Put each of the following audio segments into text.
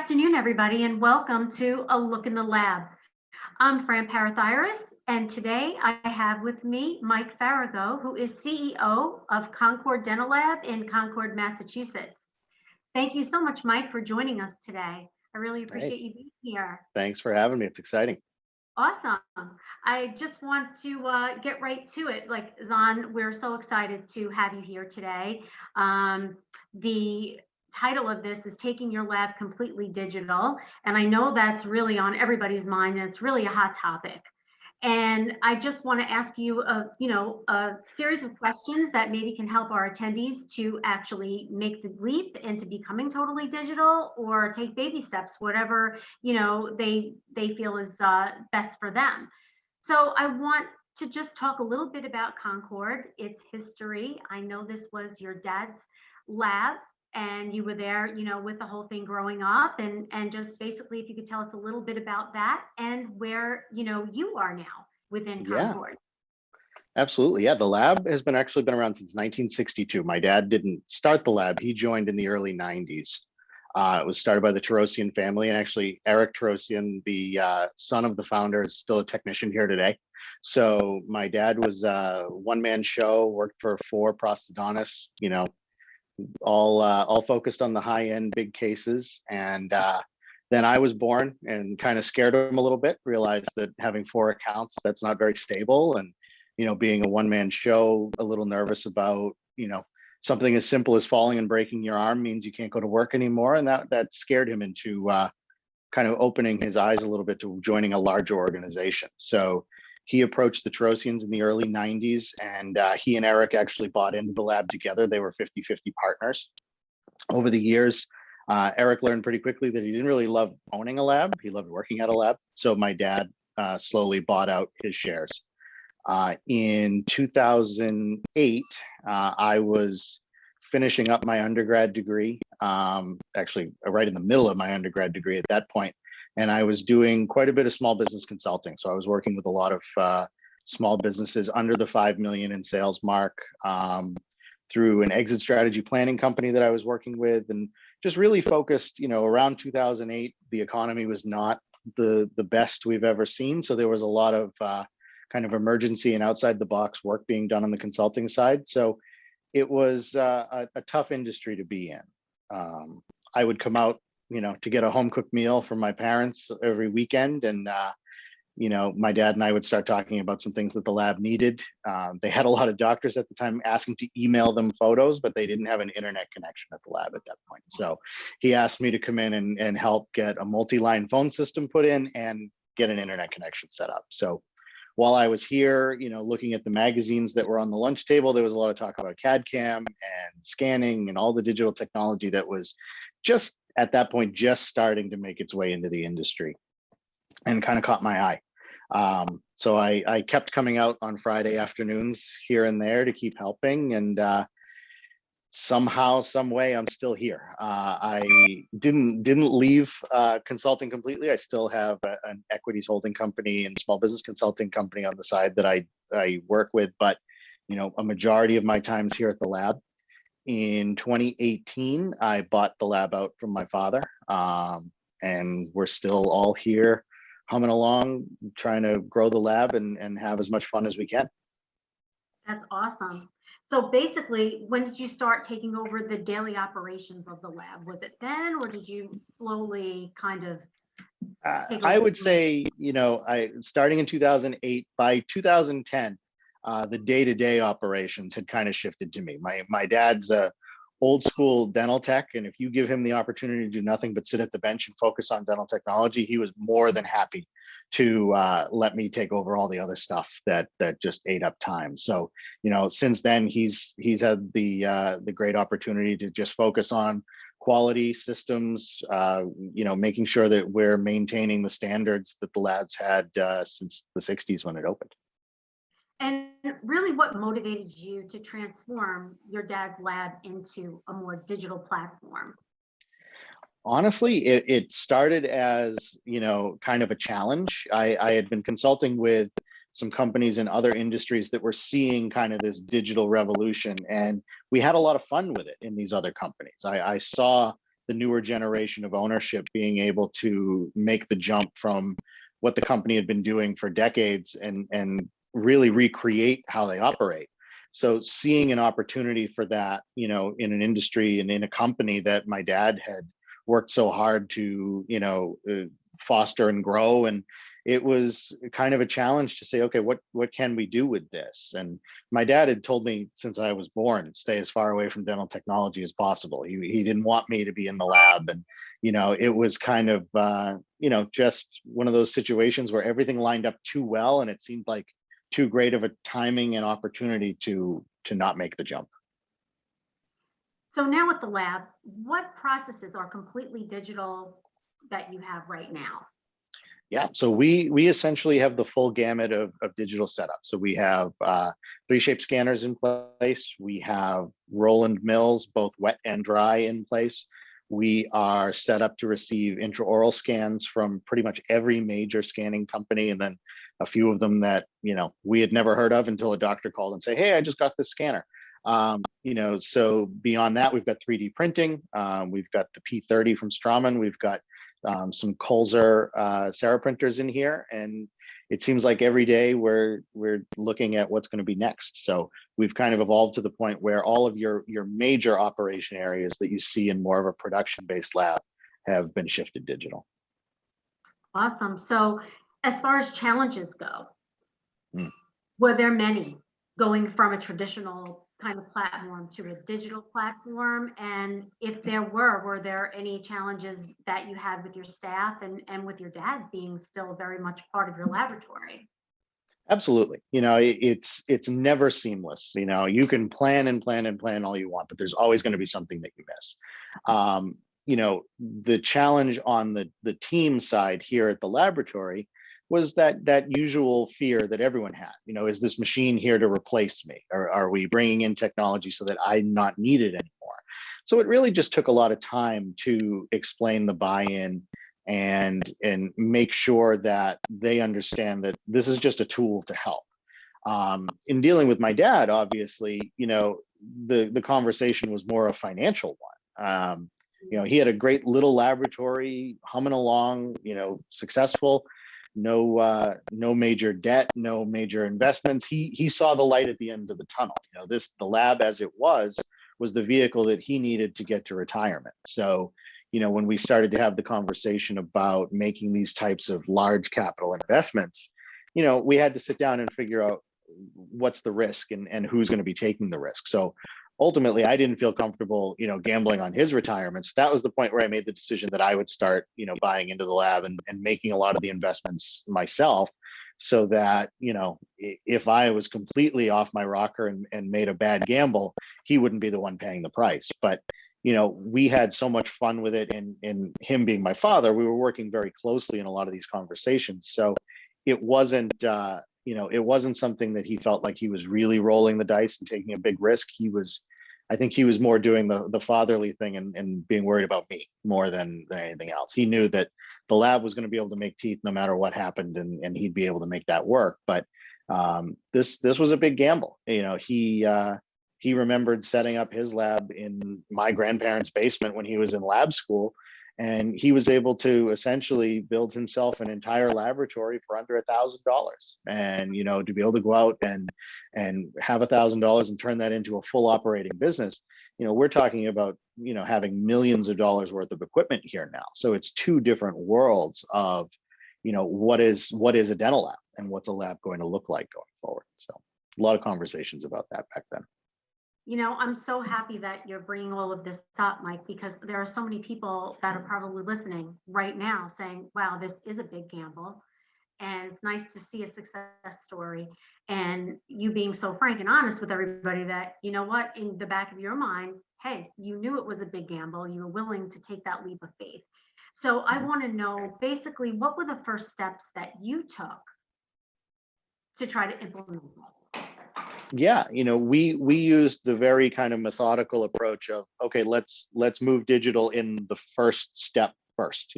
afternoon, everybody, and welcome to A Look in the Lab. I'm Fran Parathyras, and today I have with me Mike Farago, who is CEO of Concord Dental Lab in Concord, Massachusetts. Thank you so much, Mike, for joining us today. I really appreciate you being here. Thanks for having me. It's exciting. Awesome. I just want to get right to it. Like Zahn, we're so excited to have you here today. The title of this is Taking Your Lab Completely Digital. And I know that's really on everybody's mind, and it's really a hot topic. And I just want to ask you a series of questions that maybe can help our attendees to actually make the leap into becoming totally digital, or take baby steps, whatever they feel is best for them. So I want to just talk a little bit about Concord, its history. I know this was your dad's lab, and you were there, with the whole thing growing up, and just basically if you could tell us a little bit about that and where, you are now within Concord. Yeah, absolutely. Yeah, the lab has actually been around since 1962. My dad didn't start the lab. He joined in the early 90s. It was started by the Tarosian family, and actually Eric Tarosian, the son of the founder, is still a technician here today. So my dad was a one-man show, worked for 4 prosthodontists, all focused on the high-end big cases. And then I was born and kind of scared him a little bit, realized that having 4 accounts, that's not very stable. And, being a one-man show, a little nervous about, something as simple as falling and breaking your arm means you can't go to work anymore. And that scared him into kind of opening his eyes a little bit to joining a larger organization. So he approached the Tarosians in the early 90s, and he and Eric actually bought into the lab together. They were 50-50 partners. Over the years, Eric learned pretty quickly that he didn't really love owning a lab. He loved working at a lab. So my dad slowly bought out his shares. In 2008, I was finishing up my undergrad degree, actually right in the middle of my undergrad degree at that point. And I was doing quite a bit of small business consulting. So I was working with a lot of small businesses under the 5 million in sales mark, through an exit strategy planning company that I was working with, and just really focused, around 2008, the economy was not the best we've ever seen. So there was a lot of kind of emergency and outside the box work being done on the consulting side. So it was a tough industry to be in. I would come out, to get a home cooked meal from my parents every weekend. And, my dad and I would start talking about some things that the lab needed. They had a lot of doctors at the time asking to email them photos, but they didn't have an internet connection at the lab at that point. So he asked me to come in and help get a multi-line phone system put in and get an internet connection set up. So while I was here, looking at the magazines that were on the lunch table, there was a lot of talk about CAD/CAM and scanning and all the digital technology that was just at that point just starting to make its way into the industry, and kind of caught my eye. So I kept coming out on Friday afternoons here and there to keep helping, and somehow, some way, I'm still here. I didn't leave consulting completely. I still have an equities holding company and small business consulting company on the side that I work with, but a majority of my time's here at the lab. In 2018, I bought the lab out from my father, and we're still all here humming along, trying to grow the lab and have as much fun as we can. That's awesome. So basically, when did you start taking over the daily operations of the lab? Was it then, or did you slowly kind of take over? I would say, starting in 2008, by 2010, the day-to-day operations had kind of shifted to me. My dad's a old school dental tech, and if you give him the opportunity to do nothing but sit at the bench and focus on dental technology, he was more than happy to let me take over all the other stuff that just ate up time. So, since then he's had the great opportunity to just focus on quality systems, making sure that we're maintaining the standards that the lab's had since the 60s when it opened. And really, what motivated you to transform your dad's lab into a more digital platform? Honestly, it started as, kind of a challenge. I had been consulting with some companies in other industries that were seeing kind of this digital revolution, and we had a lot of fun with it in these other companies. I saw the newer generation of ownership being able to make the jump from what the company had been doing for decades and really recreate how they operate. So seeing an opportunity for that, you know, in an industry and in a company that my dad had worked so hard to, you know, foster and grow, and it was kind of a challenge to say, okay, what can we do with this? And my dad had told me since I was born, stay as far away from dental technology as possible. He didn't want me to be in the lab, and you know, it was kind of you know, just one of those situations where everything lined up too well, and it seemed like too great of a timing and opportunity to not make the jump. So now at the lab, what processes are completely digital that you have right now? Yeah, so we essentially have the full gamut of digital setup. So we have 3Shape scanners in place. We have Roland mills, both wet and dry, in place. We are set up to receive intraoral scans from pretty much every major scanning company, and then a few of them that, you know, we had never heard of until a doctor called and say, "Hey, I just got this scanner." You know, so beyond that, we've got 3D printing. We've got the P30 from Straumann. We've got some Colzer Sarah printers in here, and it seems like every day we're looking at what's going to be next. So we've kind of evolved to the point where all of your major operation areas that you see in more of a production-based lab have been shifted digital. Awesome. So as far as challenges go, Mm. were there many going from a traditional kind of platform to a digital platform? And if there were there any challenges that you had with your staff and with your dad being still very much part of your laboratory? Absolutely. You know, it's never seamless. You know, you can plan and plan and plan all you want, but there's always going to be something that you miss. You know, the challenge on the team side here at the laboratory was that usual fear that everyone had. You know, is this machine here to replace me, or are we bringing in technology so that I'm not needed anymore? So it really just took a lot of time to explain the buy-in and make sure that they understand that this is just a tool to help. In dealing with my dad, obviously, you know, the conversation was more a financial one. You know, he had a great little laboratory humming along, you know, successful, no major debt, no major investments. He saw the light at the end of the tunnel. You know, the lab as it was the vehicle that he needed to get to retirement. So, you know, when we started to have the conversation about making these types of large capital investments, you know, we had to sit down and figure out what's the risk and who's going to be taking the risk. So ultimately, I didn't feel comfortable, you know, gambling on his retirement. So that was the point where I made the decision that I would start, you know, buying into the lab and making a lot of the investments myself, so that, you know, if I was completely off my rocker and made a bad gamble, he wouldn't be the one paying the price. But you know, we had so much fun with it, and him being my father, we were working very closely in a lot of these conversations. So it wasn't, you know, it wasn't something that he felt like he was really rolling the dice and taking a big risk. I think he was more doing the fatherly thing and being worried about me more than anything else. He knew that the lab was going to be able to make teeth no matter what happened, and he'd be able to make that work. But this was a big gamble. You know, he remembered setting up his lab in my grandparents' basement when he was in lab school, and he was able to essentially build himself an entire laboratory for under $1,000. And you know, to be able to go out and have $1,000 and turn that into a full operating business, you know, we're talking about, you know, having millions of dollars worth of equipment here now. So it's two different worlds of, you know, what is a dental lab and what's a lab going to look like going forward. So a lot of conversations about that back then. You know, I'm so happy that you're bringing all of this up, Mike, because there are so many people that are probably listening right now saying, wow, this is a big gamble. And it's nice to see a success story. And you being so frank and honest with everybody that, you know what, in the back of your mind, hey, you knew it was a big gamble. You were willing to take that leap of faith. So I want to know basically, what were the first steps that you took to try to implement this? Yeah, you know, we used the very kind of methodical approach of, okay, let's move digital in the first step first.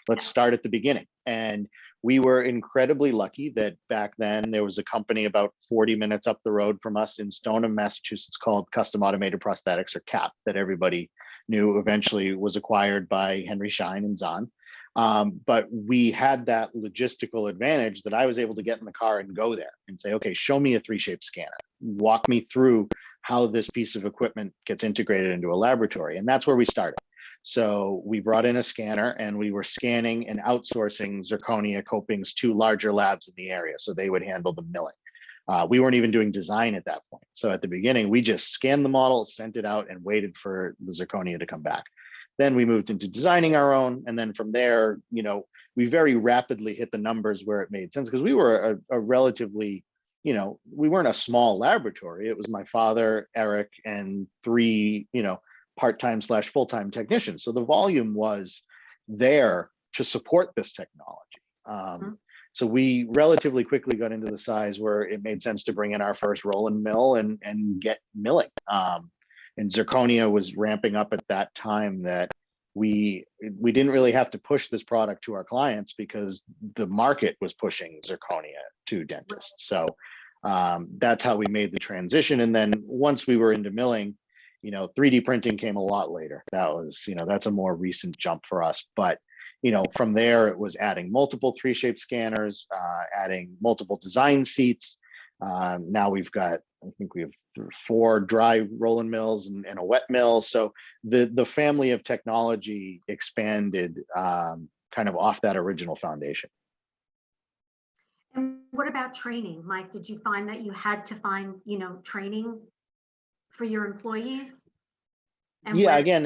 Let's start at the beginning. And we were incredibly lucky that back then there was a company about 40 minutes up the road from us in Stoneham, Massachusetts, called Custom Automated Prosthetics, or CAP, that everybody knew eventually was acquired by Henry Schein and Zahn. But we had that logistical advantage that I was able to get in the car and go there and say, okay, show me a 3Shape scanner. Walk me through how this piece of equipment gets integrated into a laboratory. And that's where we started. So we brought in a scanner and we were scanning and outsourcing zirconia copings to larger labs in the area, so they would handle the milling. We weren't even doing design at that point. So at the beginning, we just scanned the model, sent it out, and waited for the zirconia to come back. Then we moved into designing our own. And then from there, we very rapidly hit the numbers where it made sense, because we were a relatively, we weren't a small laboratory. It was my father, Eric, and three, part-time / full-time technicians. So the volume was there to support this technology. So we relatively quickly got into the size where it made sense to bring in our first roll and mill and get milling. And zirconia was ramping up at that time, that we didn't really have to push this product to our clients because the market was pushing zirconia to dentists. So that's how we made the transition. And then once we were into milling, 3D printing came a lot later. That was, that's a more recent jump for us. But, from there, it was adding multiple 3Shape scanners, adding multiple design seats. Now we've got, I think we have 4 dry rolling mills and a wet mill. So the family of technology expanded kind of off that original foundation. And what about training, Mike? Did you find that you had to find, training for your employees? And yeah, again,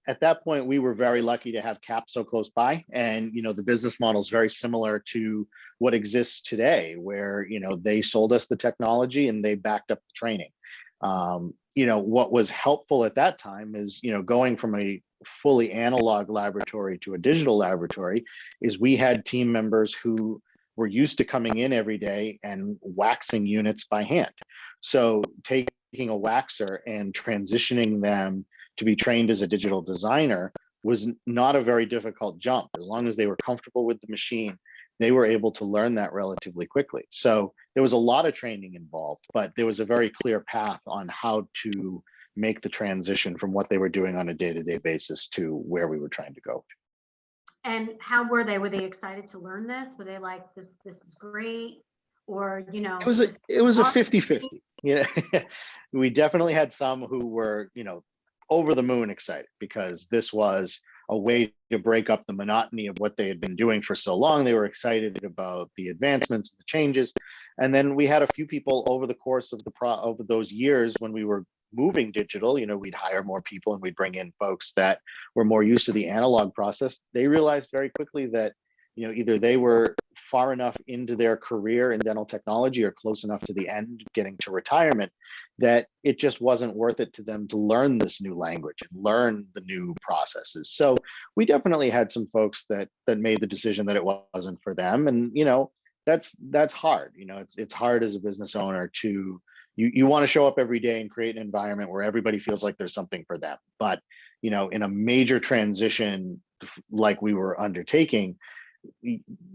at that point, we were very lucky to have CAP so close by. And, the business model is very similar to what exists today, where, they sold us the technology and they backed up the training. What was helpful at that time is, going from a fully analog laboratory to a digital laboratory, is we had team members who were used to coming in every day and waxing units by hand. So taking a waxer and transitioning them to be trained as a digital designer was not a very difficult jump. As long as they were comfortable with the machine, they were able to learn that relatively quickly. So there was a lot of training involved, but there was a very clear path on how to make the transition from what they were doing on a day-to-day basis to where we were trying to go. And how were they? Were they excited to learn this? Were they like, this is great? Or, it was a 50-50. We definitely had some who were, over the moon excited, because this was a way to break up the monotony of what they had been doing for so long. They were excited about the advancements, the changes. And then we had a few people over the course of over those years when we were moving digital, we'd hire more people and we'd bring in folks that were more used to the analog process. They realized very quickly that, either they were far enough into their career in dental technology or close enough to the end, getting to retirement, that it just wasn't worth it to them to learn this new language and learn the new processes. So we definitely had some folks that made the decision that it wasn't for them. And, that's hard. It's hard as a business owner to, you want to show up every day and create an environment where everybody feels like there's something for them. But, in a major transition like we were undertaking,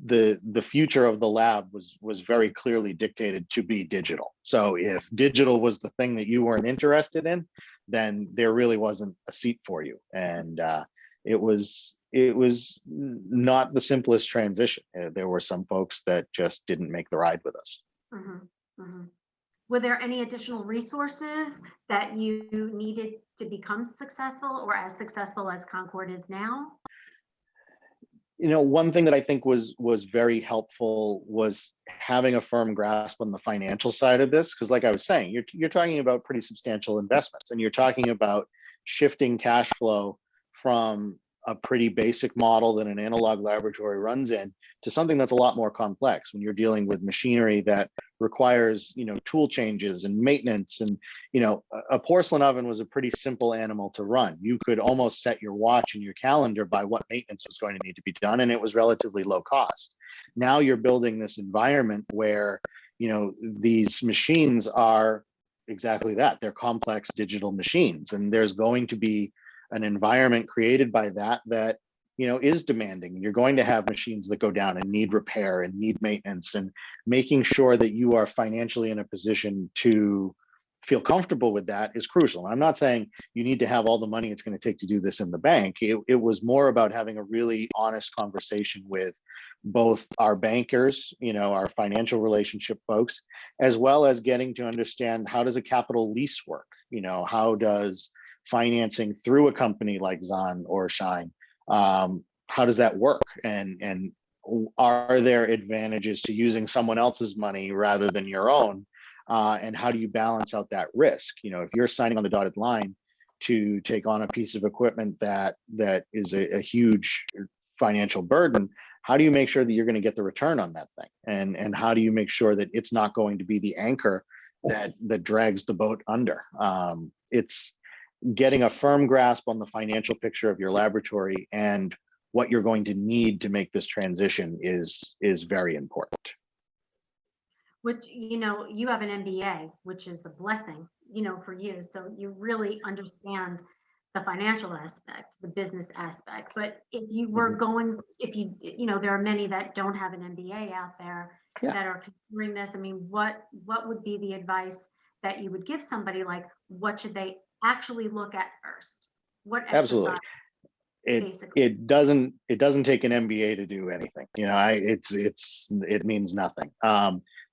the future of the lab was very clearly dictated to be digital. So if digital was the thing that you weren't interested in, then there really wasn't a seat for you. And it was not the simplest transition. There were some folks that just didn't make the ride with us. Mm-hmm, mm-hmm. Were there any additional resources that you needed to become successful, or as successful as Concord is now? One thing that I think was very helpful was having a firm grasp on the financial side of this. Because like I was saying, you're talking about pretty substantial investments, and you're talking about shifting cash flow from a pretty basic model that an analog laboratory runs in to something that's a lot more complex when you're dealing with machinery that requires, tool changes and maintenance. And, a porcelain oven was a pretty simple animal to run. You could almost set your watch and your calendar by what maintenance was going to need to be done, and it was relatively low cost. Now you're building this environment where, these machines are exactly that. They're complex digital machines, and there's going to be an environment created by that, is demanding. You're going to have machines that go down and need repair and need maintenance, and making sure that you are financially in a position to feel comfortable with that is crucial. I'm not saying you need to have all the money it's going to take to do this in the bank. It was more about having a really honest conversation with both our bankers, our financial relationship folks, as well as getting to understand, how does a capital lease work? How does financing through a company like Zahn or Shine, how does that work? And are there advantages to using someone else's money rather than your own? And how do you balance out that risk? If you're signing on the dotted line to take on a piece of equipment that is a huge financial burden, how do you make sure that you're going to get the return on that thing? And how do you make sure that it's not going to be the anchor that drags the boat under? It's getting a firm grasp on the financial picture of your laboratory and what you're going to need to make this transition is very important. Which, you have an MBA, which is a blessing, for you. So you really understand the financial aspect, the business aspect. But if you were going, there are many that don't have an MBA out there that are considering this. I mean, what would be the advice that you would give somebody? Like, what should they actually look at first? What Absolutely. It doesn't take an MBA to do anything. It means nothing.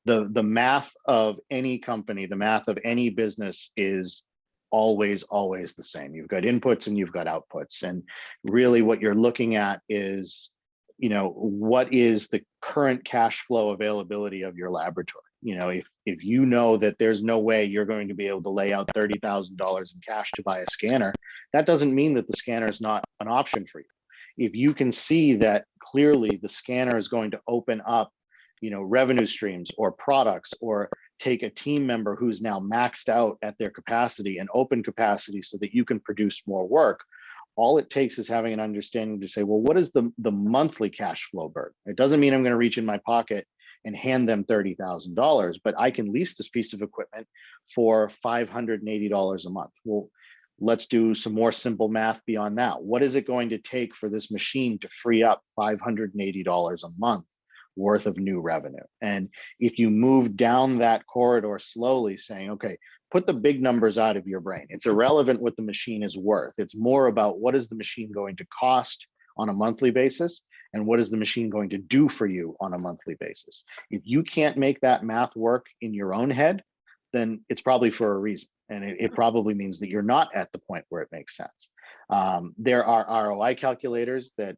The math of any company, the math of any business is always the same. You've got inputs and you've got outputs. And really what you're looking at is, what is the current cash flow availability of your laboratory? If you know that there's no way you're going to be able to lay out $30,000 in cash to buy a scanner, that doesn't mean that the scanner is not an option for you. If you can see that clearly the scanner is going to open up revenue streams or products, or take a team member who's now maxed out at their capacity and open capacity so that you can produce more work, all it takes is having an understanding to say, well, what is the monthly cash flow burden? It doesn't mean I'm going to reach in my pocket and hand them $30,000, but I can lease this piece of equipment for $580 a month. Well, let's do some more simple math beyond that. What is it going to take for this machine to free up $580 a month worth of new revenue? And if you move down that corridor slowly, saying, okay, put the big numbers out of your brain. It's irrelevant what the machine is worth. It's more about, what is the machine going to cost on a monthly basis, and what is the machine going to do for you on a monthly basis? If you can't make that math work in your own head, then it's probably for a reason. And it probably means that you're not at the point where it makes sense. There are ROI calculators that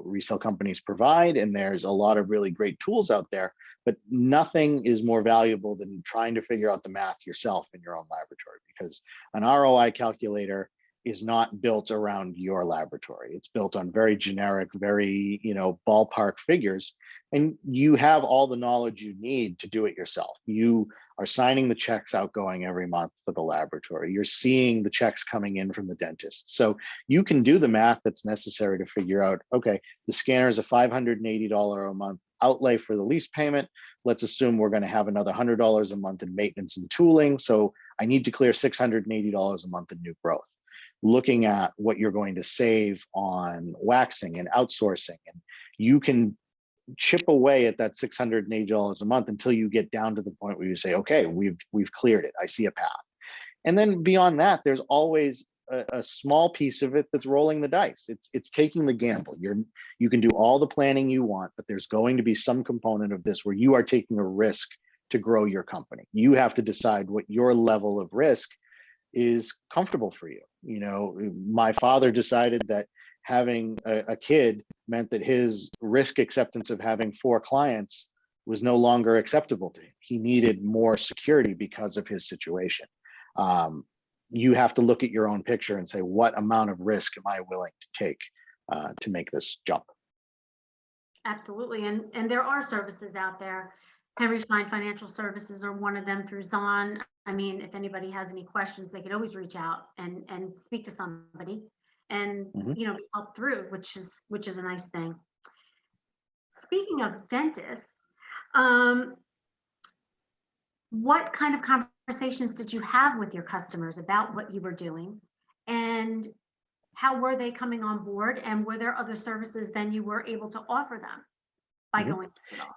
resale companies provide, and there's a lot of really great tools out there, but nothing is more valuable than trying to figure out the math yourself in your own laboratory, because an ROI calculator is not built around your laboratory. It's built on very generic, very ballpark figures, and you have all the knowledge you need to do it yourself. You are signing the checks outgoing every month for the laboratory. You're seeing the checks coming in from the dentist. So you can do the math that's necessary to figure out, okay, the scanner is a $580 a month outlay for the lease payment. Let's assume we're going to have another $100 a month in maintenance and tooling. So I need to clear $680 a month in new growth. Looking at what you're going to save on waxing and outsourcing, and you can chip away at that $680 a month until you get down to the point where you say, okay, we've cleared it. I see a path. And then beyond that, there's always a small piece of it that's rolling the dice. It's taking the gamble. You can do all the planning you want, but there's going to be some component of this where you are taking a risk to grow your company. You have to decide what your level of risk is comfortable for you. My father decided that having a kid meant that his risk acceptance of having 4 clients was no longer acceptable to him. He needed more security because of his situation. You have to look at your own picture and say, what amount of risk am I willing to take to make this jump? Absolutely. And there are services out there. Henry Schein Financial Services are one of them, through Zahn. I mean, if anybody has any questions, they could always reach out and speak to somebody and be helped through, which is a nice thing. Speaking of dentists, what kind of conversations did you have with your customers about what you were doing? And how were they coming on board, and were there other services then you were able to offer them by Mhm. going digital?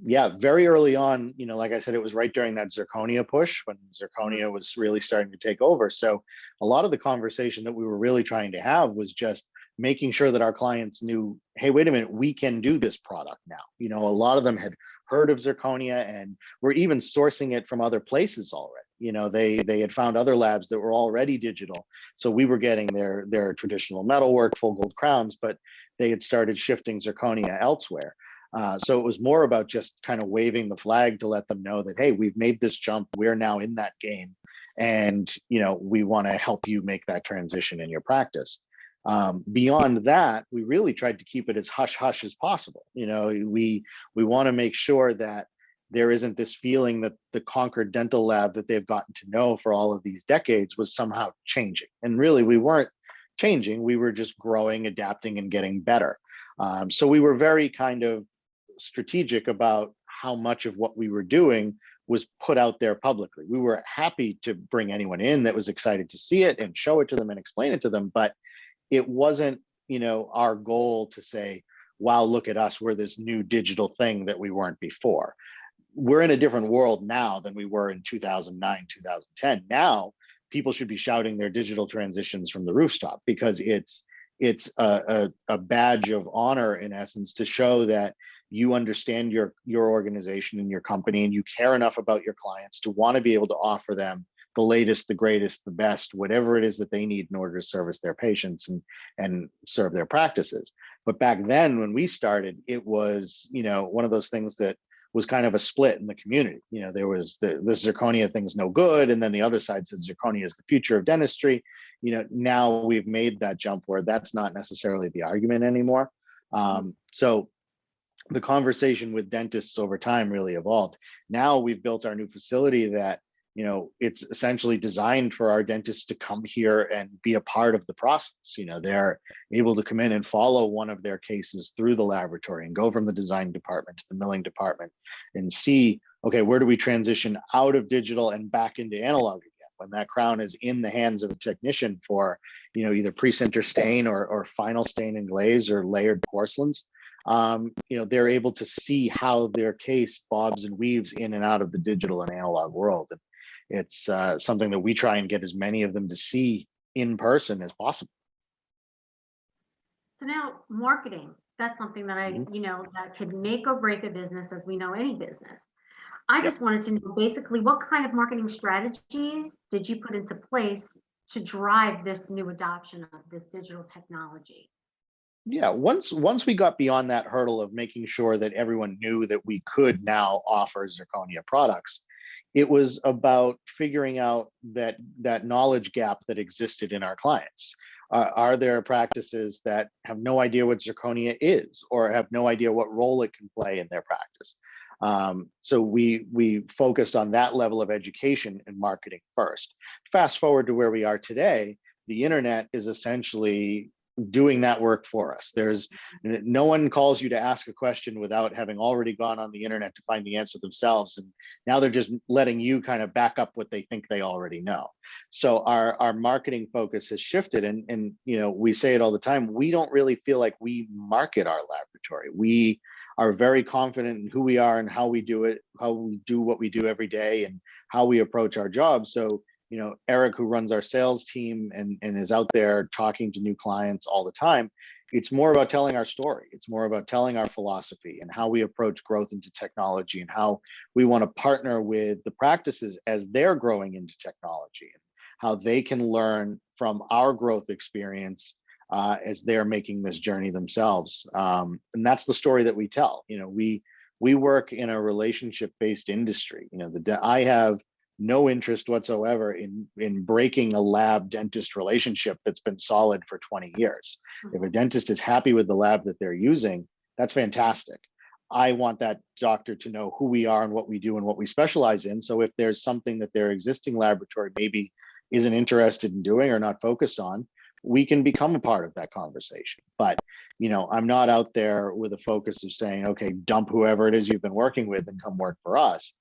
Yeah, very early on, like I said, it was right during that zirconia push when Mhm. zirconia was really starting to take over. So a lot of the conversation that we were really trying to have was just making sure that our clients knew, hey, wait a minute, we can do this product now. A lot of them had heard of zirconia and were even sourcing it from other places already. They had found other labs that were already digital. So we were getting their traditional metalwork, full gold crowns, but they had started shifting zirconia elsewhere. So it was more about just kind of waving the flag to let them know that, hey, we've made this jump. We're now in that game. And, we want to help you make that transition in your practice. Beyond that, we really tried to keep it as hush hush as possible. We want to make sure that there isn't this feeling that the Concord Dental Lab that they've gotten to know for all of these decades was somehow changing. And really, we weren't changing. We were just growing, adapting, and getting better. So we were very kind of strategic about how much of what we were doing was put out there publicly. We were happy to bring anyone in that was excited to see it and show it to them and explain it to them, but it wasn't, our goal to say, wow, look at us, we're this new digital thing that we weren't before. We're in a different world now than we were in 2009, 2010. Now people should be shouting their digital transitions from the rooftop because it's a badge of honor in essence to show that you understand your organization and your company, and you care enough about your clients to want to be able to offer them the latest, the greatest, the best, whatever it is that they need in order to service their patients and serve their practices. But back then when we started, it was, one of those things that was kind of a split in the community. There was the zirconia thing's no good, and then the other side said zirconia is the future of dentistry. Now we've made that jump where that's not necessarily the argument anymore. So the conversation with dentists over time really evolved. Now we've built our new facility that, it's essentially designed for our dentists to come here and be a part of the process. They're able to come in and follow one of their cases through the laboratory and go from the design department to the milling department and see, okay, where do we transition out of digital and back into analog again? When that crown is in the hands of a technician for, either pre-center stain or final stain and glaze or layered porcelains, they're able to see how their case bobs and weaves in and out of the digital and analog world. And it's something that we try and get as many of them to see in person as possible. So now marketing, that's something that that could make or break a business, as we know any business. I Yep. just wanted to know basically what kind of marketing strategies did you put into place to drive this new adoption of this digital technology? Yeah, once we got beyond that hurdle of making sure that everyone knew that we could now offer zirconia products, it was about figuring out that knowledge gap that existed in our clients. Are there practices that have no idea what zirconia is or have no idea what role it can play in their practice? So we focused on that level of education and marketing first. Fast forward to where we are today, the internet is essentially doing that work for us. There's no one calls you to ask a question without having already gone on the internet to find the answer themselves. And now they're just letting you kind of back up what they think they already know. So our marketing focus has shifted. And we say it all the time, we don't really feel like we market our laboratory. We are very confident in who we are and how we do it, how we do what we do every day and how we approach our jobs. So Eric, who runs our sales team and is out there talking to new clients all the time, it's more about telling our story. It's more about telling our philosophy and how we approach growth into technology and how we want to partner with the practices as they're growing into technology and how they can learn from our growth experience as they're making this journey themselves. And that's the story that we tell. We work in a relationship-based industry. I have no interest whatsoever in breaking a lab dentist relationship that's been solid for 20 years. If a dentist is happy with the lab that they're using, that's fantastic. I want that doctor to know who we are and what we do and what we specialize in. So if there's something that their existing laboratory maybe isn't interested in doing or not focused on, we can become a part of that conversation. But I'm not out there with a focus of saying, okay, dump whoever it is you've been working with and come work for us.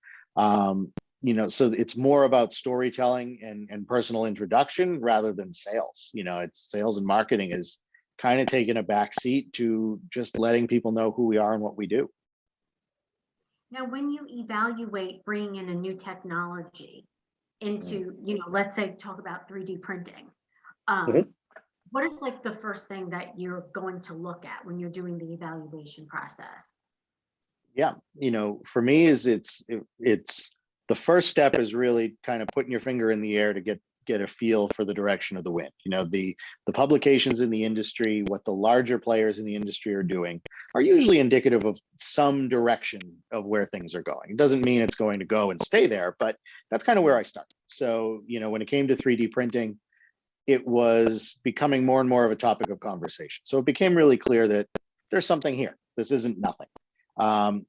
so it's more about storytelling and personal introduction rather than sales. It's sales and marketing is kind of taking a back seat to just letting people know who we are and what we do. Now, when you evaluate bringing in a new technology into, let's say talk about 3D printing, what is like the first thing that you're going to look at when you're doing the evaluation process? Yeah, for me it's the first step is really kind of putting your finger in the air to get a feel for the direction of the wind. The publications in the industry, what the larger players in the industry are doing, are usually indicative of some direction of where things are going. It doesn't mean it's going to go and stay there, but that's kind of where I start. So, when it came to 3D printing, it was becoming more and more of a topic of conversation. So it became really clear that there's something here. This isn't nothing.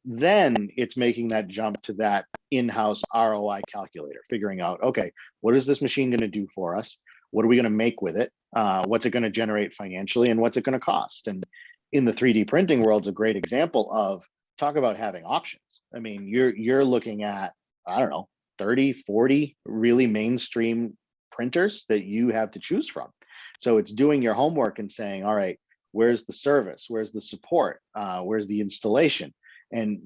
Then it's making that jump to that in-house ROI calculator, figuring out, okay, what is this machine going to do for us? What are we going to make with it? What's it going to generate financially, and what's it going to cost? And in the 3D printing world, is a great example of talk about having options. I mean, you're looking at, I don't know, 30, 40 really mainstream printers that you have to choose from. So it's doing your homework and saying, all right, where's the service? Where's the support? Where's the installation? And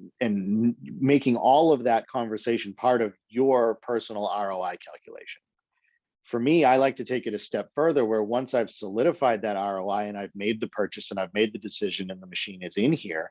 making all of that conversation part of your personal ROI calculation. For me, I like to take it a step further, where once I've solidified that ROI and I've made the purchase and I've made the decision and the machine is in here,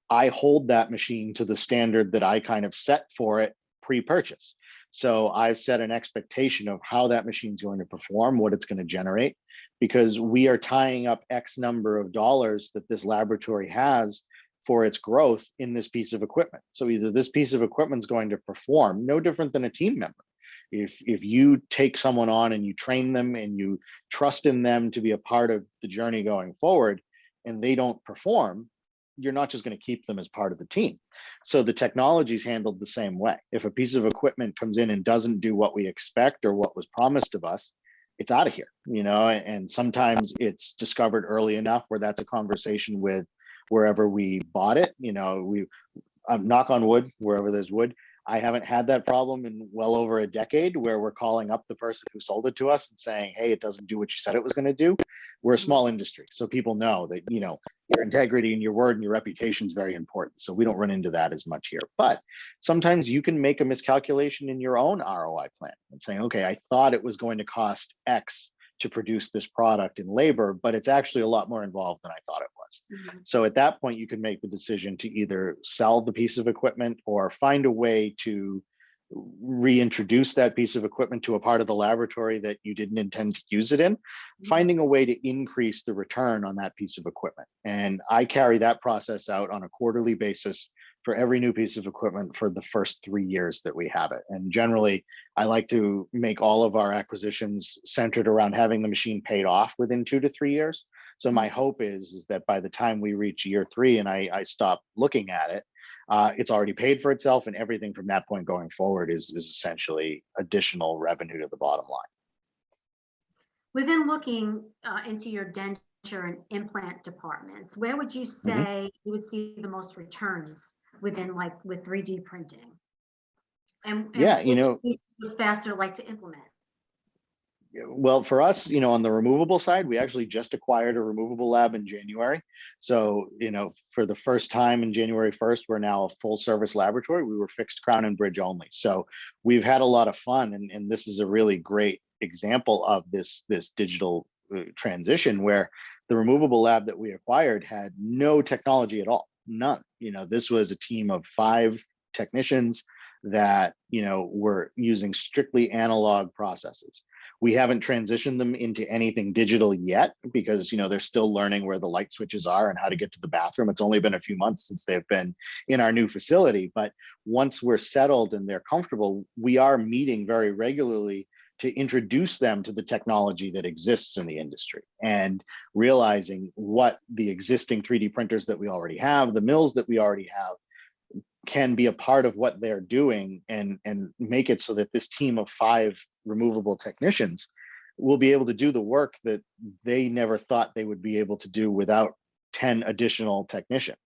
I hold that machine to the standard that I kind of set for it pre-purchase. So I've set an expectation of how that machine is going to perform, what it's going to generate, because we are tying up X number of dollars that this laboratory has for its growth in this piece of equipment. So either this piece of equipment is going to perform no different than a team member. If you take someone on and you train them and you trust in them to be a part of the journey going forward, and they don't perform, you're not just going to keep them as part of the team. So the technology is handled the same way. If a piece of equipment comes in and doesn't do what we expect or what was promised of us, it's out of here, and sometimes it's discovered early enough where that's a conversation with wherever we bought it. Knock on wood, wherever there's wood, I haven't had that problem in well over a decade where we're calling up the person who sold it to us and saying, hey, it doesn't do what you said it was going to do. We're a small industry, so people know that, your integrity and your word and your reputation is very important. So we don't run into that as much here. But sometimes you can make a miscalculation in your own ROI plan and saying, okay, I thought it was going to cost X to produce this product in labor, but it's actually a lot more involved than I thought it was. Mm-hmm. So at that point, you can make the decision to either sell the piece of equipment or find a way to reintroduce that piece of equipment to a part of the laboratory that you didn't intend to use it in, finding a way to increase the return on that piece of equipment. And I carry that process out on a quarterly basis for every new piece of equipment for the first 3 years that we have it. And generally, I like to make all of our acquisitions centered around having the machine paid off within 2 to 3 years. So my hope is that by the time we reach year 3 and I stop looking at it, it's already paid for itself, and everything from that point going forward is essentially additional revenue to the bottom line. Within looking into your denture and implant departments, where would you say you would see the most returns within, like, with 3D printing? And yeah, is faster like to implement? Well, for us, on the removable side, we actually just acquired a removable lab in January. So, for the first time in January 1st, we're now a full service laboratory. We were fixed crown and bridge only. So we've had a lot of fun. And this is a really great example of this digital transition, where the removable lab that we acquired had no technology at all, none. This was a team of 5 technicians that, were using strictly analog processes. We haven't transitioned them into anything digital yet because, they're still learning where the light switches are and how to get to the bathroom. It's only been a few months since they've been in our new facility. But once we're settled and they're comfortable, we are meeting very regularly to introduce them to the technology that exists in the industry and realizing what the existing 3D printers that we already have, the mills that we already have, can be a part of what they're doing and make it so that this team of 5 removable technicians will be able to do the work that they never thought they would be able to do without 10 additional technicians.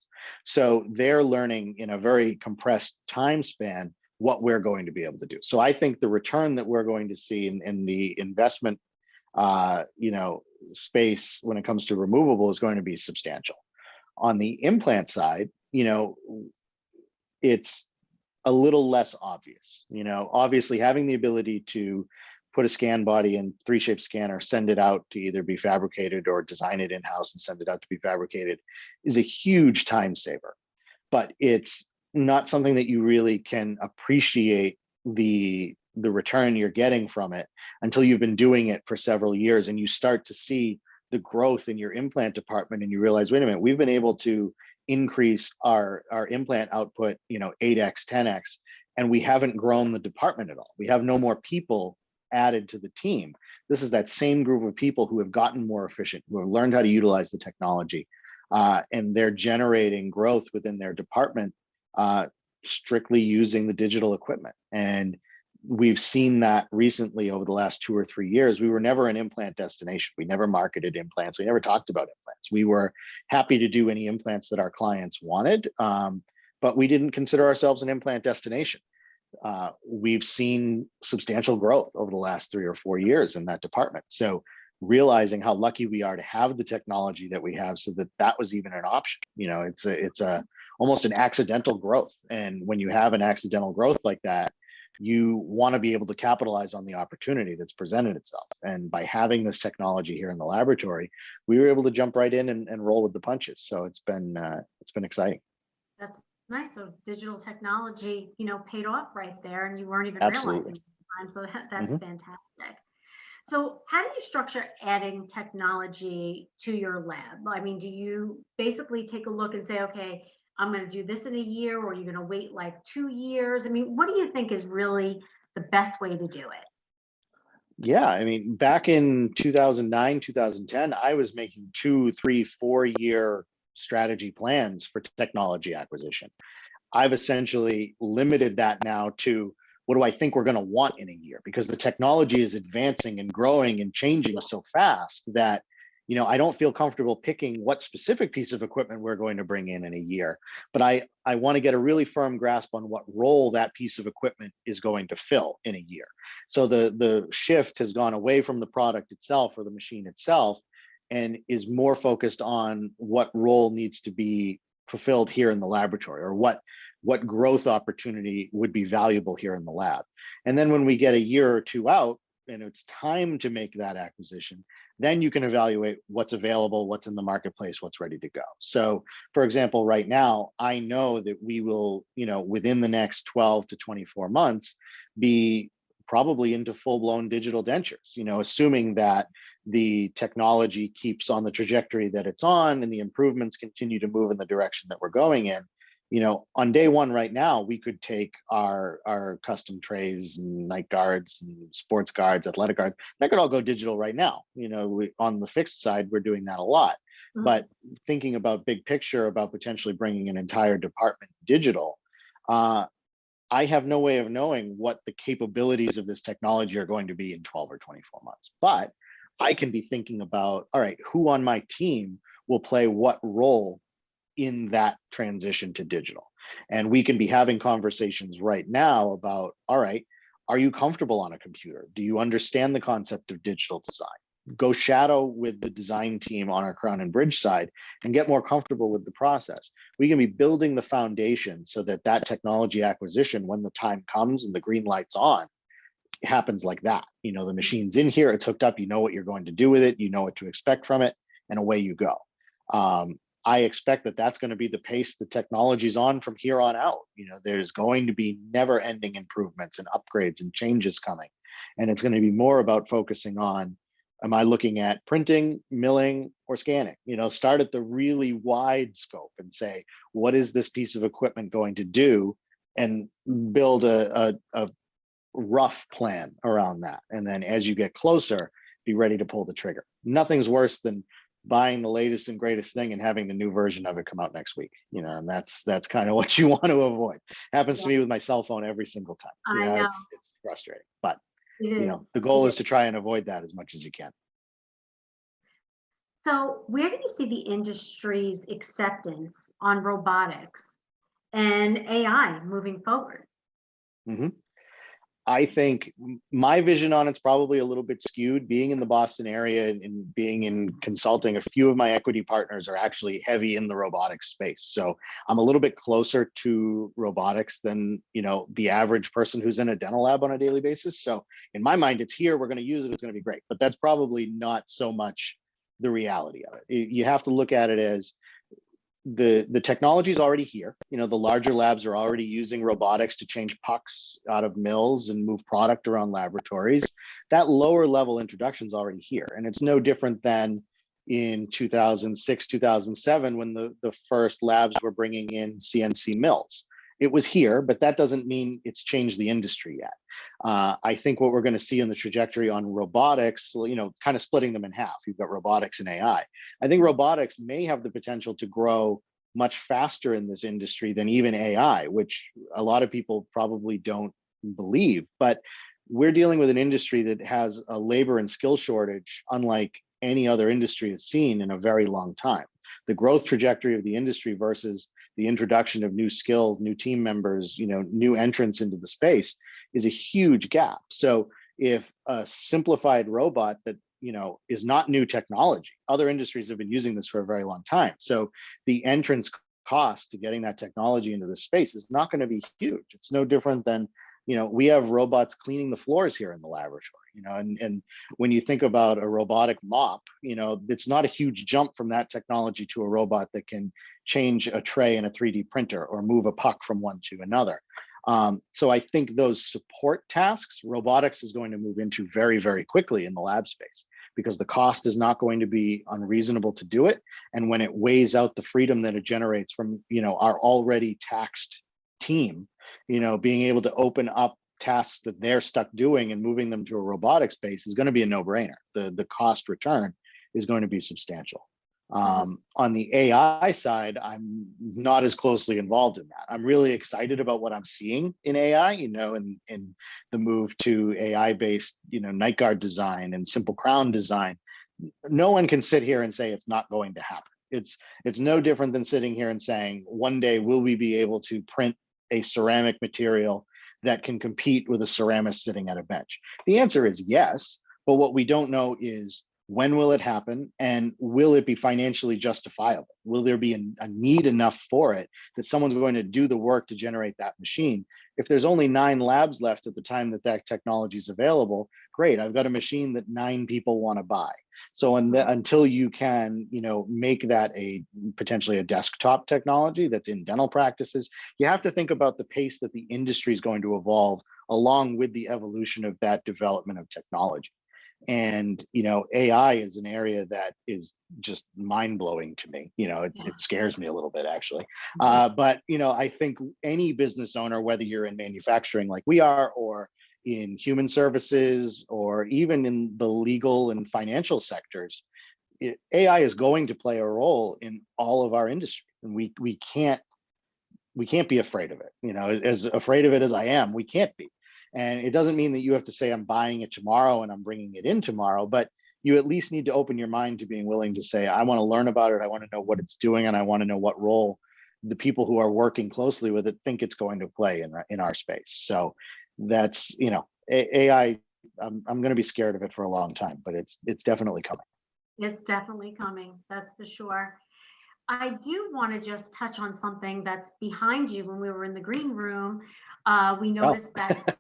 So they're learning in a very compressed time span what we're going to be able to do. So I think the return that we're going to see in the investment space when it comes to removable is going to be substantial. On the implant side, it's a little less obvious. Obviously having the ability to put a scan body in 3Shape scanner, send it out to either be fabricated or design it in-house and send it out to be fabricated is a huge time saver. But it's not something that you really can appreciate the return you're getting from it until you've been doing it for several years and you start to see the growth in your implant department and you realize, wait a minute, we've been able to increase our implant output, 8x, 10x, and we haven't grown the department at all. We have no more people added to the team. This is that same group of people who have gotten more efficient, who have learned how to utilize the technology, and they're generating growth within their department strictly using the digital equipment. And we've seen that recently over the last 2 or 3 years. We were never an implant destination. We never marketed implants. We never talked about implants. We were happy to do any implants that our clients wanted, but we didn't consider ourselves an implant destination. We've seen substantial growth over the last 3 or 4 years in that department. So realizing how lucky we are to have the technology that we have so that was even an option. It's almost an accidental growth. And when you have an accidental growth like that, you want to be able to capitalize on the opportunity that's presented itself. And by having this technology here in the laboratory, we were able to jump right in and roll with the punches. So it's been exciting. That's nice. So digital technology, paid off right there, and you weren't even Absolutely. realizing at the time. So that's fantastic. So how do you structure adding technology to your lab? I mean, do you basically take a look and say, okay, I'm going to do this in a year, or are you going to wait like 2 years? I mean, what do you think is really the best way to do it? Yeah, I mean, back in 2009, 2010, I was making 2, 3, 4 year strategy plans for technology acquisition. I've essentially limited that now to what do I think we're going to want in a year, because the technology is advancing and growing and changing so fast that I don't feel comfortable picking what specific piece of equipment we're going to bring in a year, but I want to get a really firm grasp on what role that piece of equipment is going to fill in a year. So the shift has gone away from the product itself or the machine itself and is more focused on what role needs to be fulfilled here in the laboratory, or what growth opportunity would be valuable here in the lab. And then when we get a year or two out and it's time to make that acquisition, then you can evaluate what's available, what's in the marketplace, what's ready to go. So for example, right now, I know that we will, within the next 12 to 24 months, be probably into full-blown digital dentures, assuming that the technology keeps on the trajectory that it's on and the improvements continue to move in the direction that we're going in. On day one right now, we could take our custom trays and night guards and sports guards, athletic guards, that could all go digital right now. On the fixed side, we're doing that a lot. Mm-hmm. But thinking about big picture, about potentially bringing an entire department digital, I have no way of knowing what the capabilities of this technology are going to be in 12 or 24 months. But I can be thinking about, all right, who on my team will play what role in that transition to digital. And we can be having conversations right now about, all right, are you comfortable on a computer? Do you understand the concept of digital design? Go shadow with the design team on our crown and bridge side and get more comfortable with the process. We can be building the foundation so that technology acquisition, when the time comes and the green light's on, happens like that. The machine's in here, it's hooked up, you know what you're going to do with it, you know what to expect from it, and away you go. I expect that that's going to be the pace the technology's on from here on out. There's going to be never ending improvements and upgrades and changes coming. And it's going to be more about focusing on, am I looking at printing, milling, or scanning? Start at the really wide scope and say, what is this piece of equipment going to do? And build a rough plan around that. And then as you get closer, be ready to pull the trigger. Nothing's worse than buying the latest and greatest thing and having the new version of it come out next week, and that's kind of what you want to avoid. Happens to me with my cell phone every single time. I know. It's frustrating, but the goal is to try and avoid that as much as you can. So where do you see the industry's acceptance on robotics and AI moving forward? Mhm. I think my vision on it's probably a little bit skewed. Being in the Boston area and being in consulting, a few of my equity partners are actually heavy in the robotics space. So I'm a little bit closer to robotics than, the average person who's in a dental lab on a daily basis. So in my mind, it's here, we're going to use it, it's going to be great. But that's probably not so much the reality of it. You have to look at it as the technology is already here. The larger labs are already using robotics to change pucks out of mills and move product around laboratories. That lower level introduction is already here, and it's no different than in 2006, 2007, when the first labs were bringing in CNC mills. It was here, but that doesn't mean it's changed the industry yet. I think what we're going to see in the trajectory on robotics, kind of splitting them in half. You've got robotics and AI. I think robotics may have the potential to grow much faster in this industry than even AI, which a lot of people probably don't believe. But we're dealing with an industry that has a labor and skill shortage unlike any other industry has seen in a very long time. The growth trajectory of the industry versus the introduction of new skills, new team members, new entrants into the space is a huge gap. So if a simplified robot that is not new technology, other industries have been using this for a very long time. So the entrance cost to getting that technology into the space is not going to be huge. It's no different than we have robots cleaning the floors here in the laboratory, and when you think about a robotic mop, it's not a huge jump from that technology to a robot that can change a tray in a 3D printer or move a puck from one to another. So I think those support tasks, robotics is going to move into very, very quickly in the lab space because the cost is not going to be unreasonable to do it. And when it weighs out the freedom that it generates from, our already taxed team, being able to open up tasks that they're stuck doing and moving them to a robotic space is going to be a no-brainer. The cost return is going to be substantial. On the AI side, I'm not as closely involved in that. I'm really excited about what I'm seeing in AI, and the move to AI-based, night guard design and simple crown design. No one can sit here and say it's not going to happen. It's no different than sitting here and saying, one day will we be able to print a ceramic material that can compete with a ceramist sitting at a bench? The answer is yes, but what we don't know is when will it happen and will it be financially justifiable? Will there be a need enough for it that someone's going to do the work to generate that machine? If there's only 9 labs left at the time that technology is available, great, I've got a machine that 9 people want to buy. So until you can, make that potentially a desktop technology that's in dental practices, you have to think about the pace that the industry is going to evolve along with the evolution of that development of technology. And AI is an area that is just mind-blowing to me. It scares me a little bit, actually. But I think any business owner, whether you're in manufacturing like we are, or in human services, or even in the legal and financial sectors, AI is going to play a role in all of our industry, and we can't be afraid of it. As afraid of it as I am, we can't be. And it doesn't mean that you have to say, I'm buying it tomorrow and I'm bringing it in tomorrow, but you at least need to open your mind to being willing to say, I want to learn about it. I want to know what it's doing. And I want to know what role the people who are working closely with it think it's going to play in our space. So that's, AI, I'm going to be scared of it for a long time, but it's definitely coming. It's definitely coming. That's for sure. I do want to just touch on something that's behind you. When we were in the green room, we noticed that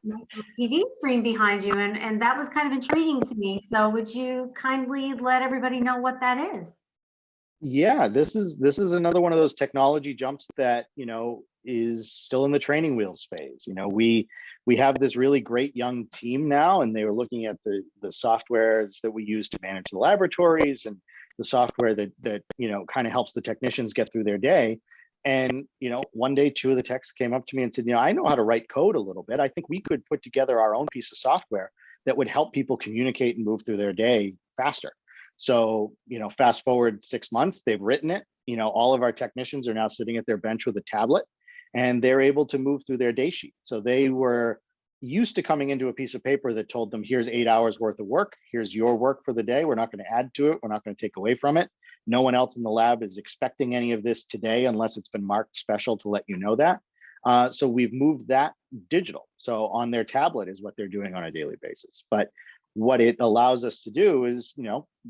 TV screen behind you, and that was kind of intriguing to me. So would you kindly let everybody know what that is? Yeah, this is another one of those technology jumps that is still in the training wheels phase. We have this really great young team now, and they were looking at the softwares that we use to manage the laboratories and the software that kind of helps the technicians get through their day. And one day 2 of the techs came up to me and said, I know how to write code a little bit. I think we could put together our own piece of software that would help people communicate and move through their day faster. So, fast forward 6 months, they've written it. All of our technicians are now sitting at their bench with a tablet, and they're able to move through their day sheet. So they were used to coming into a piece of paper that told them, here's 8 hours worth of work. Here's your work for the day. We're not going to add to it. We're not going to take away from it. No one else in the lab is expecting any of this today unless it's been marked special to let you know that. So we've moved that digital. So on their tablet is what they're doing on a daily basis. But what it allows us to do is,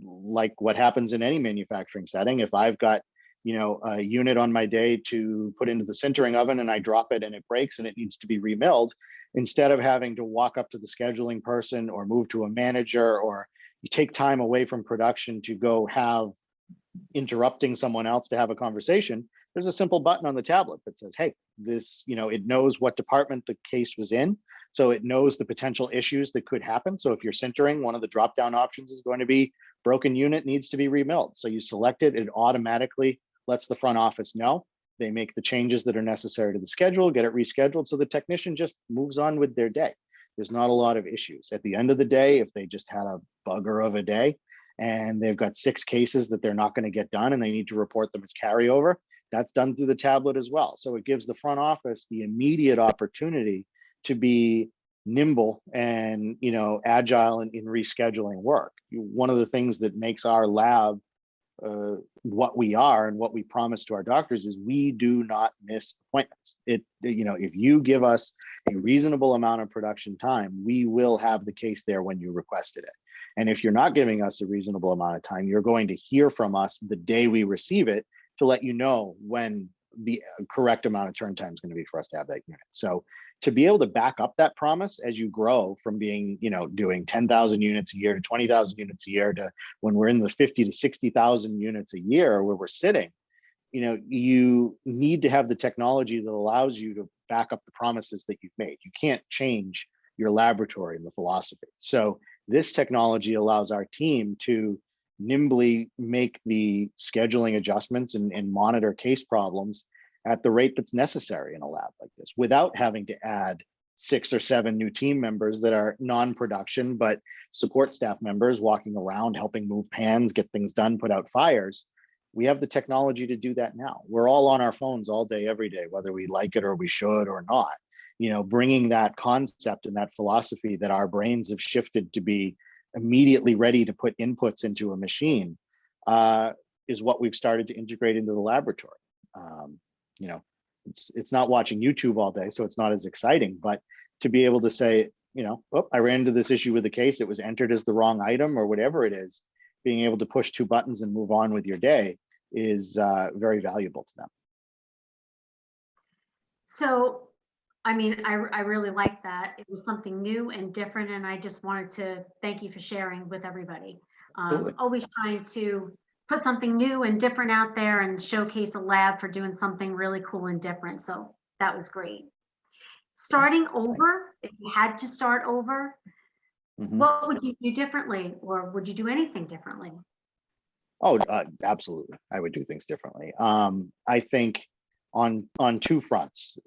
like what happens in any manufacturing setting, if I've got, a unit on my day to put into the sintering oven and I drop it and it breaks and it needs to be remilled, instead of having to walk up to the scheduling person or move to a manager, or you take time away from production to go have interrupting someone else to have a conversation, there's a simple button on the tablet that says, hey, this, it knows what department the case was in. So it knows the potential issues that could happen. So if you're sintering, one of the drop-down options is going to be broken unit needs to be remilled. So you select it, it automatically lets the front office know. They make the changes that are necessary to the schedule, get it rescheduled. So the technician just moves on with their day. There's not a lot of issues. At the end of the day, if they just had a bugger of a day and they've got 6 cases that they're not going to get done and they need to report them as carryover, that's done through the tablet as well. So it gives the front office the immediate opportunity to be nimble and agile in rescheduling work. One of the things that makes our lab what we are and what we promise to our doctors is we do not miss appointments. If you give us a reasonable amount of production time, we will have the case there when you requested it. And if you're not giving us a reasonable amount of time, you're going to hear from us the day we receive it to let you know when the correct amount of turn time is going to be for us to have that unit. So to be able to back up that promise as you grow from being, doing 10,000 units a year to 20,000 units a year to when we're in the 50 to 60,000 units a year where we're sitting, you need to have the technology that allows you to back up the promises that you've made. You can't change your laboratory and the philosophy. So this technology allows our team to nimbly make the scheduling adjustments and monitor case problems at the rate that's necessary in a lab like this without having to add 6 or 7 new team members that are non-production, but support staff members walking around, helping move pans, get things done, put out fires. We have the technology to do that now. We're all on our phones all day, every day, whether we like it or we should or not. Bringing that concept and that philosophy that our brains have shifted to be immediately ready to put inputs into a machine is what we've started to integrate into the laboratory. It's not watching YouTube all day, so it's not as exciting, but to be able to say, oh, I ran into this issue with the case, it was entered as the wrong item or whatever it is, being able to push 2 buttons and move on with your day is very valuable to them. So, I really like that. It was something new and different, and I just wanted to thank you for sharing with everybody. Always trying to put something new and different out there and showcase a lab for doing something really cool and different. So that was great. Starting over, if you had to start over, what would you do differently, or would you do anything differently? Oh, absolutely. I would do things differently. I think on 2 fronts,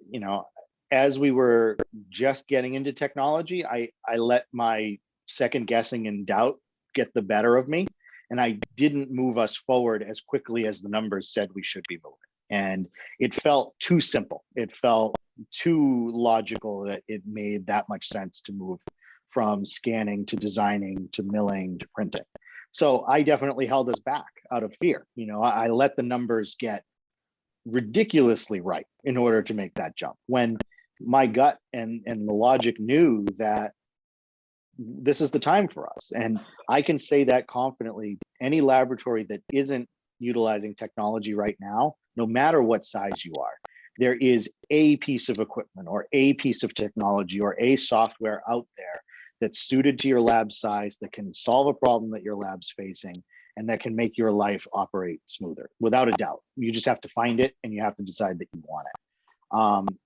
as we were just getting into technology, I let my second guessing and doubt get the better of me. And I didn't move us forward as quickly as the numbers said we should be moving. And it felt too simple. It felt too logical that it made that much sense to move from scanning to designing to milling to printing. So I definitely held us back out of fear. I let the numbers get ridiculously right in order to make that jump. When my gut and the logic knew that this is the time for us. And I can say that confidently, any laboratory that isn't utilizing technology right now, no matter what size you are, there is a piece of equipment or a piece of technology or a software out there that's suited to your lab size, that can solve a problem that your lab's facing, and that can make your life operate smoother, without a doubt. You just have to find it and you have to decide that you want it.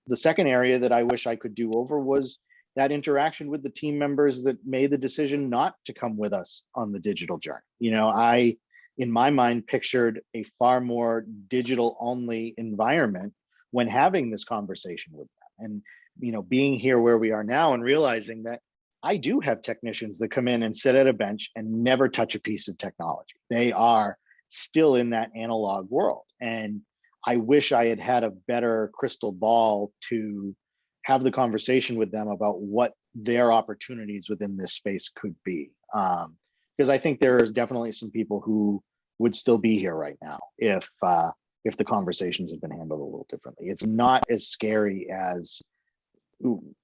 The second area that I wish I could do over was that interaction with the team members that made the decision not to come with us on the digital journey. I, in my mind, pictured a far more digital only environment when having this conversation with them. And, being here where we are now and realizing that I do have technicians that come in and sit at a bench and never touch a piece of technology. They are still in that analog world. And I wish I had had a better crystal ball to have the conversation with them about what their opportunities within this space could be. Because I think there's definitely some people who would still be here right now if if the conversations have been handled a little differently. It's not as scary as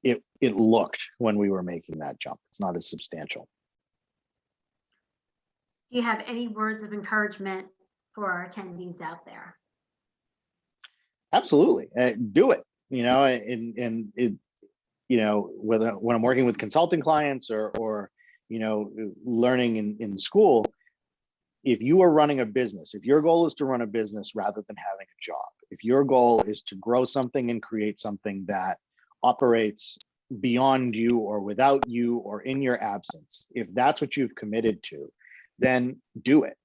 it looked when we were making that jump. It's not as substantial. Do you have any words of encouragement for our attendees out there? Absolutely. Do it, and it, whether when I'm working with consulting clients or learning in school, if you are running a business, if your goal is to run a business rather than having a job, if your goal is to grow something and create something that operates beyond you or without you or in your absence, if that's what you've committed to, then do it.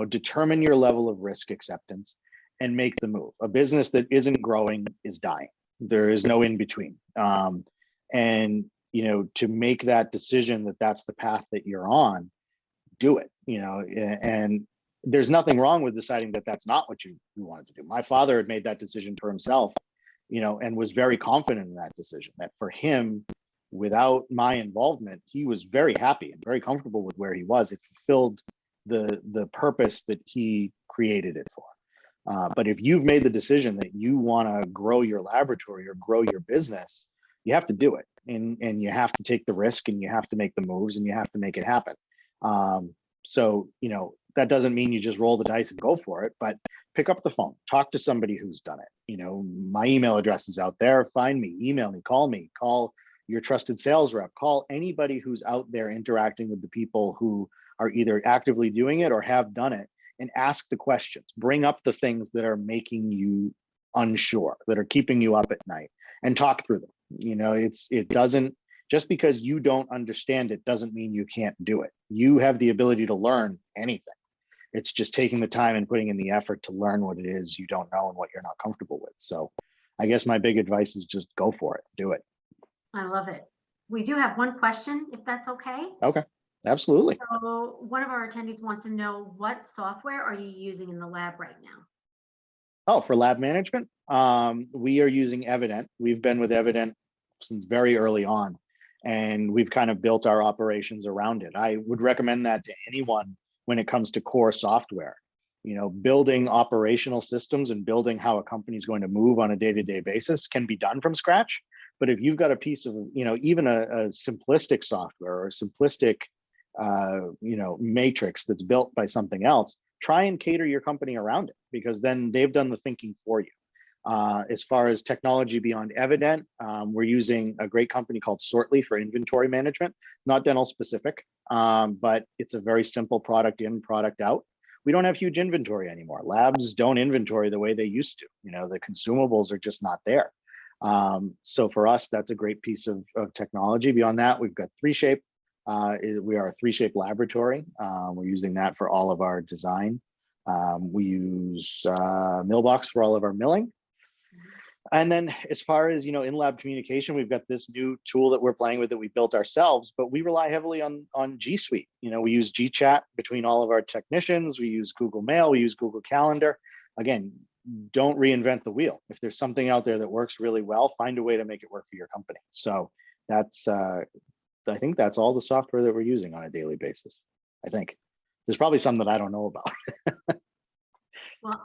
Determine your level of risk acceptance and make the move. A business that isn't growing is dying. There is no in between. And to make that decision that that's the path that you're on, do it. And there's nothing wrong with deciding that that's not what you wanted to do. My father had made that decision for himself, and was very confident in that decision, that for him, without my involvement, he was very happy and very comfortable with where he was. It fulfilled the purpose that he created it for. But if you've made the decision that you want to grow your laboratory or grow your business, you have to do it, and you have to take the risk, and you have to make the moves, and you have to make it happen. So that doesn't mean you just roll the dice and go for it, but pick up the phone, talk to somebody who's done it. My email address is out there. Find me, email me, call your trusted sales rep, call anybody who's out there interacting with the people who are either actively doing it or have done it, and ask the questions. Bring up the things that are making you unsure, that are keeping you up at night, and talk through them. It doesn't, just because you don't understand it doesn't mean you can't do it. You have the ability to learn anything. It's just taking the time and putting in the effort to learn what it is you don't know and what you're not comfortable with. So I guess my big advice is just go for it, do it. I love it. We do have one question, if that's okay. Okay, absolutely. So one of our attendees wants to know, what software are you using in the lab right now? Oh, for lab management, we are using Evident. We've been with Evident since very early on, and we've kind of built our operations around it. I would recommend that to anyone when it comes to core software. Building operational systems and building how a company is going to move on a day-to-day basis can be done from scratch. But if you've got a piece of, even a simplistic software or a simplistic, matrix that's built by something else, try and cater your company around it, because then they've done the thinking for you. As far as technology beyond Evident, we're using a great company called Sortly for inventory management, not dental specific, but it's a very simple product in, product out. We don't have huge inventory anymore. Labs don't inventory the way they used to. The consumables are just not there. So for us, that's a great piece of technology. Beyond that, we've got 3Shape. We are a 3Shape laboratory. We're using that for all of our design. We use Millbox for all of our milling. And then as far as, in-lab communication, we've got this new tool that we're playing with that we built ourselves, but we rely heavily on G Suite. We use GChat between all of our technicians. We use Google Mail, we use Google Calendar. Again, don't reinvent the wheel. If there's something out there that works really well, find a way to make it work for your company. So that's, I think that's all the software that we're using on a daily basis. I think there's probably some that I don't know about. Well,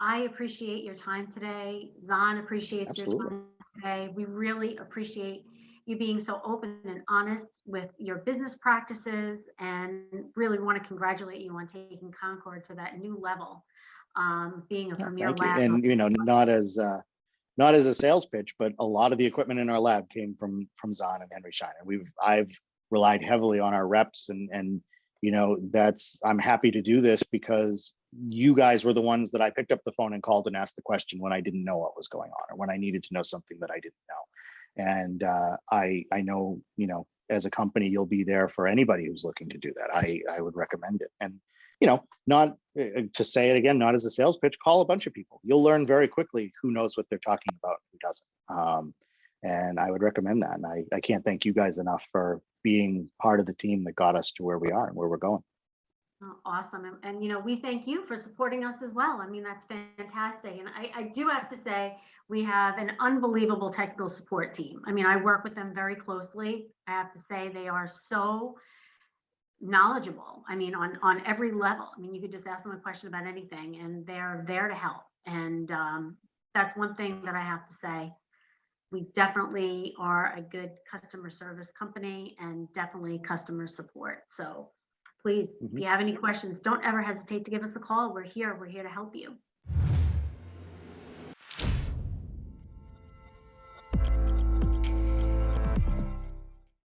I appreciate your time today. Zahn appreciates your time today. We really appreciate you being so open and honest with your business practices, and really want to congratulate you on taking Concord to that new level, being a premier lab. And not as a sales pitch, but a lot of the equipment in our lab came from Zahn and Henry Schein. I've relied heavily on our reps, and I'm happy to do this because you guys were the ones that I picked up the phone and called and asked the question when I didn't know what was going on, or when I needed to know something that I didn't know. And I know, as a company, you'll be there for anybody who's looking to do that. I would recommend it. And, not to say it again, not as a sales pitch, call a bunch of people. You'll learn very quickly who knows what they're talking about and who doesn't. And I would recommend that. And I can't thank you guys enough for being part of the team that got us to where we are and where we're going. Oh, awesome. And we thank you for supporting us as well. I mean, that's fantastic. And I do have to say, we have an unbelievable technical support team. I mean, I work with them very closely. I have to say, they are so knowledgeable. I mean, on every level. I mean, you could just ask them a question about anything, and they're there to help. And that's one thing that I have to say. We definitely are a good customer service company and definitely customer support. So please, if you have any questions, don't ever hesitate to give us a call. We're here to help you.